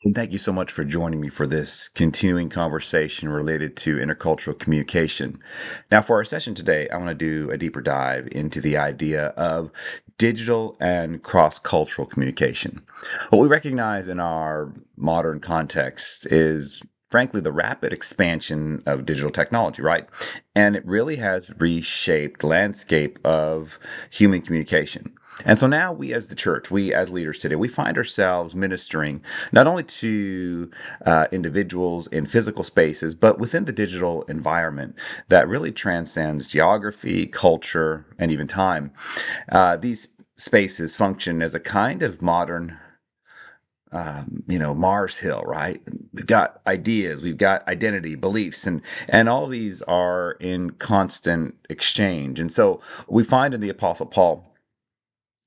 And thank you so much for joining me for this continuing conversation related to intercultural communication. Now, for our session today, I want to do a deeper dive into the idea of digital and cross cultural communication. What we recognize in our modern context is, frankly, the rapid expansion of digital technology, right? And it really has reshaped the landscape of human communication. And so now we as the church, we as leaders today, we find ourselves ministering not only to individuals in physical spaces, but within the digital environment that really transcends geography, culture, and even time. These spaces function as a kind of modern Mars Hill, right? We've got ideas, we've got identity, beliefs, and all these are in constant exchange. And so we find in the Apostle Paul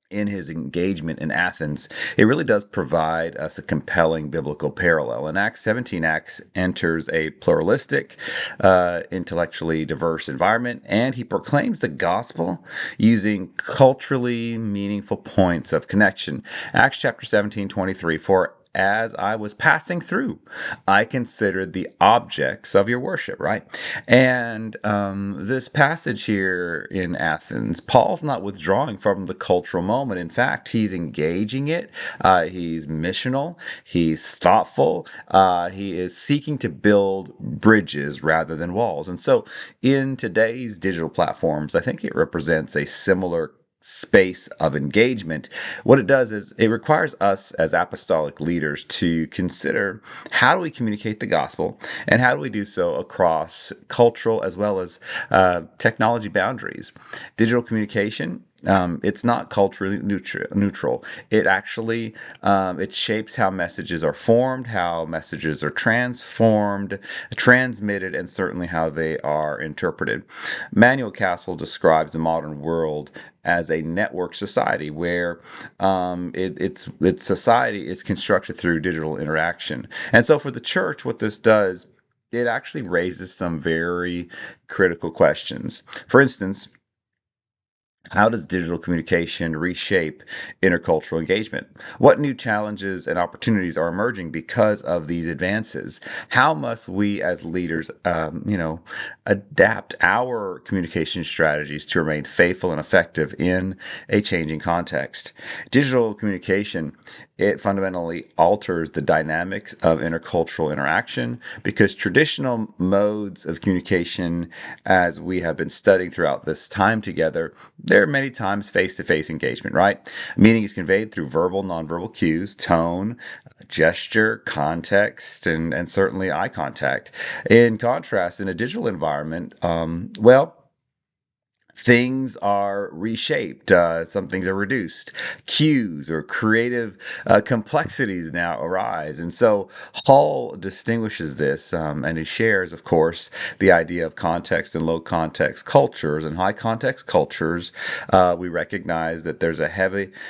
in his engagement in Athens, it really does provide us a compelling biblical parallel. In Acts 17, Acts enters a pluralistic, intellectually diverse environment, and he proclaims the gospel using culturally meaningful points of connection. Acts chapter 17:23, for as I was passing through, I considered the objects of your worship, right? And this passage here in Athens, Paul's not withdrawing from the cultural moment. In fact, he's engaging it. He's missional. He's thoughtful. He is seeking to build bridges rather than walls. And so, in today's digital platforms, I think it represents a similar space of engagement. What it does is it requires us as apostolic leaders to consider, how do we communicate the gospel, and how do we do so across cultural as well as technology boundaries. Digital communication, it's not culturally neutral. It actually it shapes how messages are formed, how messages are transformed, transmitted, and certainly how they are interpreted. Manuel Castle describes the modern world as a network society where its society is constructed through digital interaction. And so for the church, what this does, it actually raises some very critical questions. For instance, how does digital communication reshape intercultural engagement? What new challenges and opportunities are emerging because of these advances? How must we as leaders, adapt our communication strategies to remain faithful and effective in a changing context? Digital communication, it fundamentally alters the dynamics of intercultural interaction because traditional modes of communication, as we have been studying throughout this time together, there are many times face-to-face engagement, right? Meaning is conveyed through verbal, nonverbal cues, tone, gesture, context, and certainly eye contact. In contrast, in a digital environment, things are reshaped. Some things are reduced. Cues or creative complexities now arise. And so Hall distinguishes this, and he shares, of course, the idea of context and low context cultures. And high context cultures, we recognize that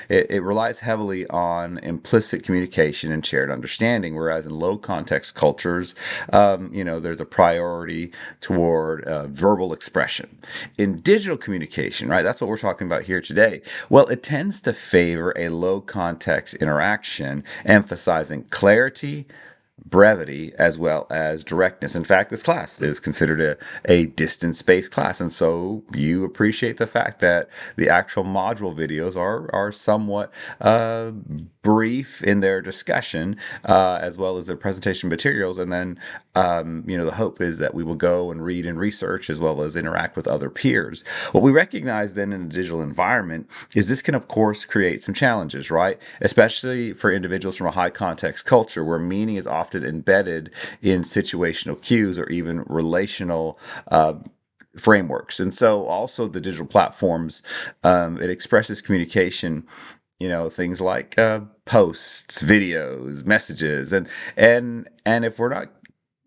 it relies heavily on implicit communication and shared understanding, whereas in low context cultures, there's a priority toward verbal expression. In digital communication, right? That's what we're talking about here today. Well, it tends to favor a low context interaction, emphasizing clarity, brevity, as well as directness. In fact, this class is considered a distance based class. And so you appreciate the fact that the actual module videos are somewhat brief in their discussion, as well as their presentation materials. And then, the hope is that we will go and read and research as well as interact with other peers. What we recognize then in the digital environment is this can, of course, create some challenges, right? Especially for individuals from a high context culture where meaning is often embedded in situational cues or even relational frameworks. And so also the digital platforms, it expresses communication, things like posts, videos, messages, and if we're not,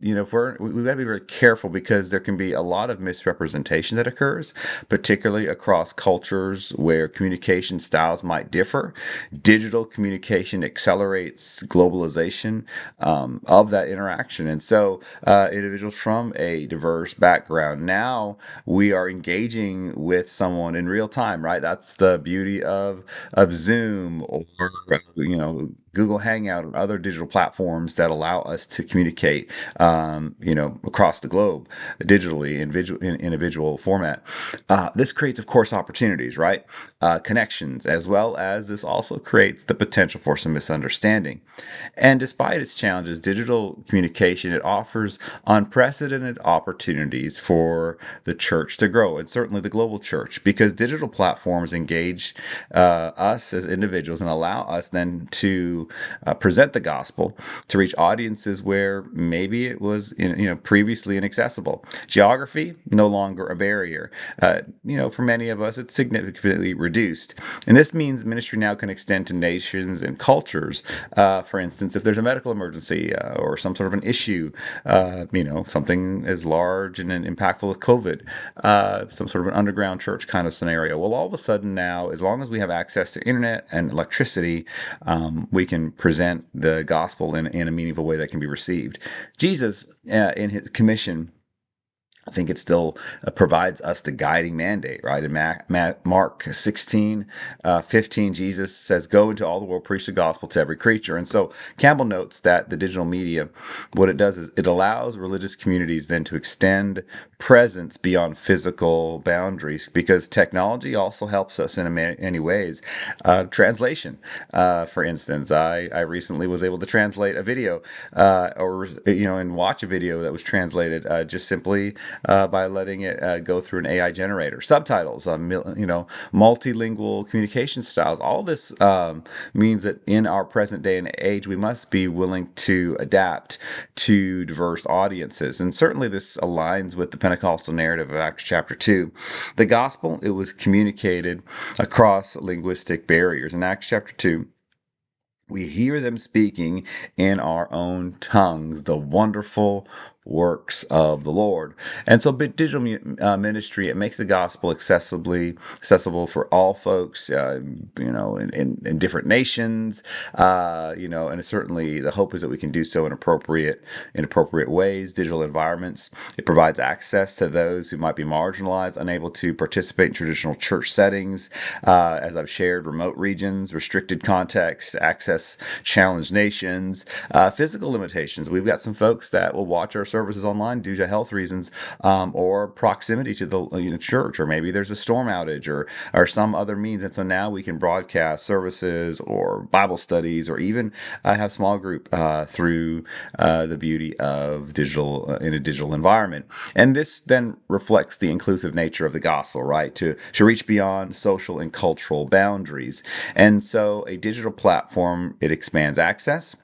if we've got to be very careful because there can be a lot of misrepresentation that occurs, particularly across cultures where communication styles might differ. Digital communication accelerates globalization of that interaction. And so individuals from a diverse background, now we are engaging with someone in real time, right? That's the beauty of Zoom or, Google Hangout, and other digital platforms that allow us to communicate, across the globe digitally in a visual format. This creates, of course, opportunities, right? Connections, as well as this also creates the potential for some misunderstanding. And despite its challenges, digital communication, it offers unprecedented opportunities for the church to grow, and certainly the global church, because digital platforms engage us as individuals and allow us then to present the gospel to reach audiences where maybe it was previously inaccessible. Geography no longer a barrier. For many of us, it's significantly reduced, and this means ministry now can extend to nations and cultures. For instance, if there's a medical emergency or some sort of an issue, something as large and impactful as COVID, some sort of an underground church kind of scenario. Well, all of a sudden now, as long as we have access to internet and electricity, we can present the gospel in a meaningful way that can be received. Jesus, in his commission, I think it still provides us the guiding mandate, right? In Mark 16, 15, Jesus says, "Go into all the world, preach the gospel to every creature." And so Campbell notes that the digital media, what it does is it allows religious communities then to extend presence beyond physical boundaries, because technology also helps us in many ways. Translation, for instance, I recently was able to translate a video, and watch a video that was translated just simply by letting it go through an AI generator. Subtitles, multilingual communication styles. All this means that in our present day and age, we must be willing to adapt to diverse audiences. And certainly this aligns with the Pentecostal narrative of Acts chapter 2. The gospel, it was communicated across linguistic barriers. In Acts chapter 2, we hear them speaking in our own tongues the wonderful works of the Lord. And so digital ministry, it makes the gospel accessible for all folks, in different nations, and certainly the hope is that we can do so in appropriate ways. Digital environments, it provides access to those who might be marginalized, unable to participate in traditional church settings, as I've shared, remote regions, restricted contexts, access challenged nations, physical limitations. We've got some folks that will watch our services online due to health reasons, or proximity to the church, or maybe there's a storm outage or some other means. And so now we can broadcast services or Bible studies, or even have small group through the beauty of digital in a digital environment. And this then reflects the inclusive nature of the gospel, right? To reach beyond social and cultural boundaries. And so a digital platform, it expands access.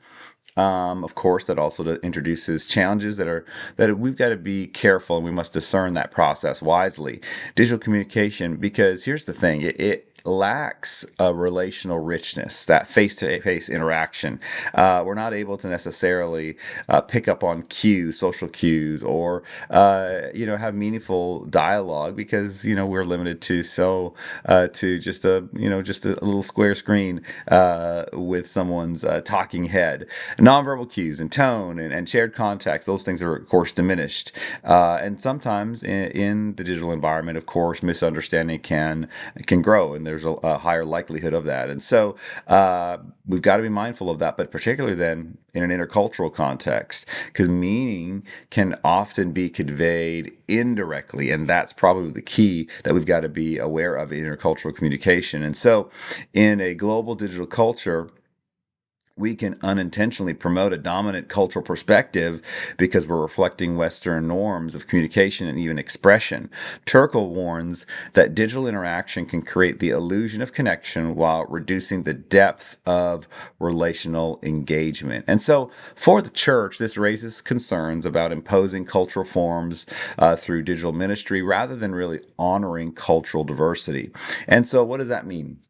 Of course, that also introduces challenges that we've got to be careful, and we must discern that process wisely. Digital communication, because here's the thing, it lacks a relational richness, that face-to-face interaction. We're not able to necessarily pick up on social cues, or have meaningful dialogue, because we're limited to just a little square screen with someone's talking head. Nonverbal cues and tone and shared context, those things are, of course, diminished. And sometimes in the digital environment, of course, misunderstanding can grow, and there's a higher likelihood of that. And so we've got to be mindful of that, but particularly then in an intercultural context, because meaning can often be conveyed indirectly, and that's probably the key that we've got to be aware of in intercultural communication. And so in a global digital culture, we can unintentionally promote a dominant cultural perspective because we're reflecting Western norms of communication and even expression. Turkle warns that digital interaction can create the illusion of connection while reducing the depth of relational engagement. And so for the church, this raises concerns about imposing cultural forms through digital ministry rather than really honoring cultural diversity. And so what does that mean?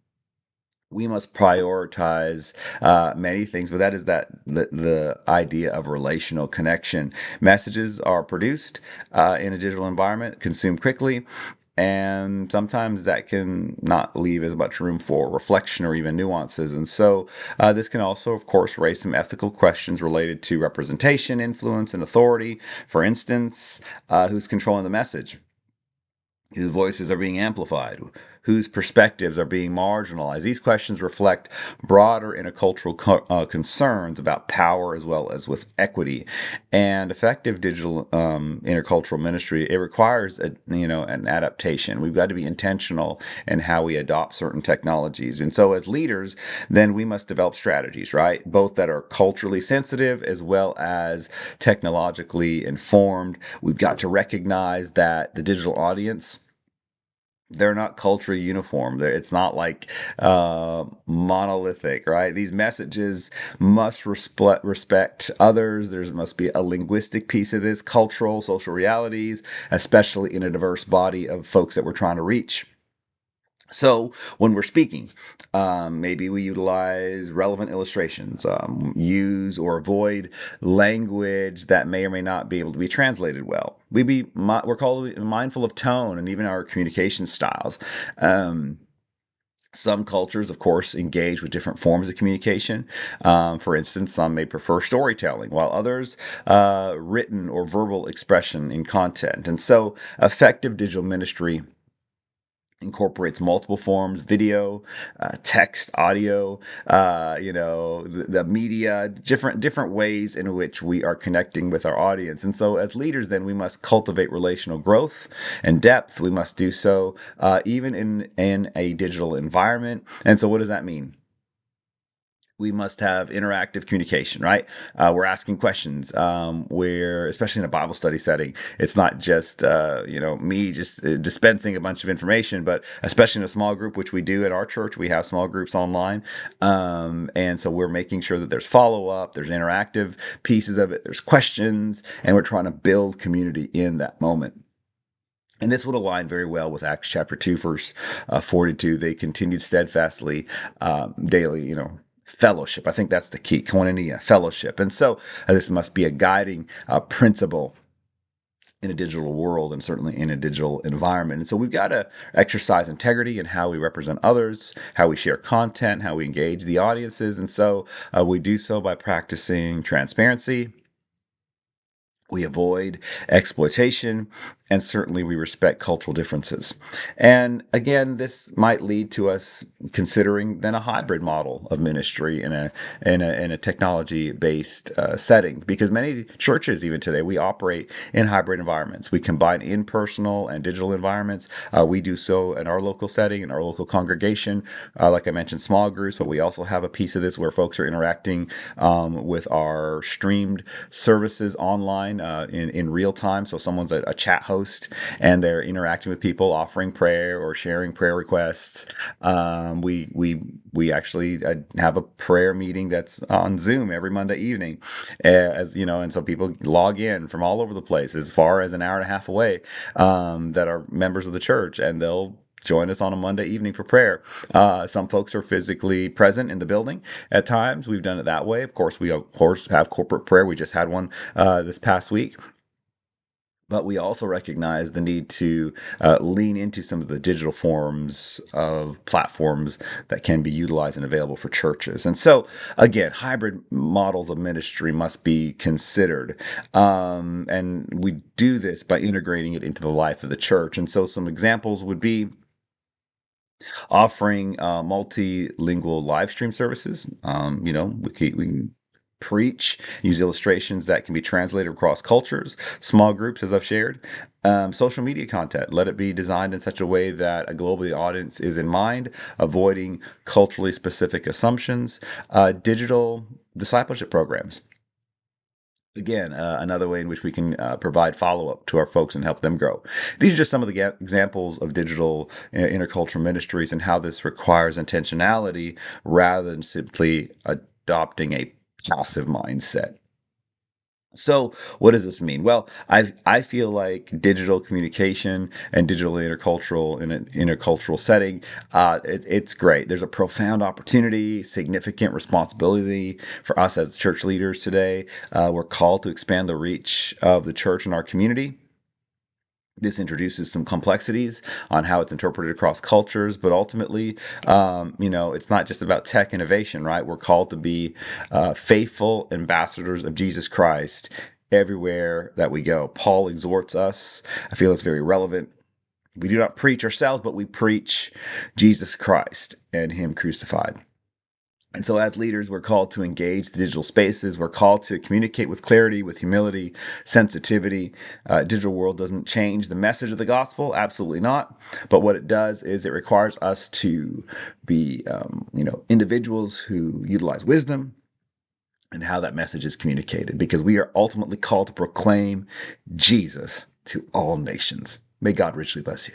We must prioritize many things, but that is the idea of relational connection. Messages are produced in a digital environment, consumed quickly, and sometimes that can not leave as much room for reflection or even nuances. And so this can also, of course, raise some ethical questions related to representation, influence, and authority. For instance, who's controlling the message? Whose voices are being amplified? whose perspectives are being marginalized. These questions reflect broader intercultural concerns about power as well as with equity. And effective digital intercultural ministry, it requires an adaptation. We've got to be intentional in how we adopt certain technologies. And so as leaders, then we must develop strategies, right? Both that are culturally sensitive as well as technologically informed. We've got to recognize that the digital audience, they're not culturally uniform. It's not like monolithic, right? These messages must respect others. There must be a linguistic piece of this, cultural, social realities, especially in a diverse body of folks that we're trying to reach. So when we're speaking, maybe we utilize relevant illustrations, use or avoid language that may or may not be able to be translated well. We're called to be mindful of tone and even our communication styles. Some cultures, of course, engage with different forms of communication. For instance, some may prefer storytelling, while others written or verbal expression in content. And so, effective digital ministry incorporates multiple forms: video, text, audio, the media, different ways in which we are connecting with our audience. And so as leaders, then we must cultivate relational growth and depth. We must do so even in a digital environment. And so what does that mean? We must have interactive communication, right? We're asking questions. Where, especially in a Bible study setting, it's not just me just dispensing a bunch of information, but especially in a small group, which we do at our church, we have small groups online, and so we're making sure that there's follow up, there's interactive pieces of it, there's questions, and we're trying to build community in that moment. And this would align very well with Acts chapter 2, verse 42. They continued steadfastly daily, fellowship. I think that's the key, koinonia, fellowship. And so this must be a guiding principle in a digital world and certainly in a digital environment. And so we've got to exercise integrity in how we represent others, how we share content, how we engage the audiences. And so we do so by practicing transparency. We avoid exploitation, and certainly we respect cultural differences. And again, this might lead to us considering then a hybrid model of ministry in a technology based setting, because many churches even today, we operate in hybrid environments. We combine impersonal and digital environments. We do so in our local setting, in our local congregation, like I mentioned, small groups, but we also have a piece of this where folks are interacting with our streamed services online in real time. So someone's a chat host and they're interacting with people, offering prayer or sharing prayer requests. We actually have a prayer meeting that's on Zoom every Monday evening, as you know, and so people log in from all over the place, as far as an hour and a half away, that are members of the church, and they'll join us on a Monday evening for prayer. Some folks are physically present in the building at times. We've done it that way. Of course, we have corporate prayer. We just had one this past week. But we also recognize the need to lean into some of the digital forms of platforms that can be utilized and available for churches. And so, again, hybrid models of ministry must be considered. And we do this by integrating it into the life of the church. And so some examples would be offering multilingual live stream services. We can preach, use illustrations that can be translated across cultures, small groups, as I've shared. Social media content, let it be designed in such a way that a global audience is in mind, avoiding culturally specific assumptions. Digital discipleship programs. Again, another way in which we can provide follow up to our folks and help them grow. These are just some of the examples of digital intercultural ministries and how this requires intentionality rather than simply adopting a passive mindset. So, what does this mean? Well, I feel like digital communication and digital intercultural in an intercultural setting, it's great. There's a profound opportunity, significant responsibility for us as church leaders today. We're called to expand the reach of the church in our community. This introduces some complexities on how it's interpreted across cultures, but ultimately, it's not just about tech innovation, right? We're called to be faithful ambassadors of Jesus Christ everywhere that we go. Paul exhorts us. I feel it's very relevant We do not preach ourselves, but we preach Jesus Christ and Him crucified. And so as leaders, we're called to engage the digital spaces. We're called to communicate with clarity, with humility, sensitivity. Digital world doesn't change the message of the gospel. Absolutely not. But what it does is it requires us to be, individuals who utilize wisdom and how that message is communicated, because we are ultimately called to proclaim Jesus to all nations. May God richly bless you.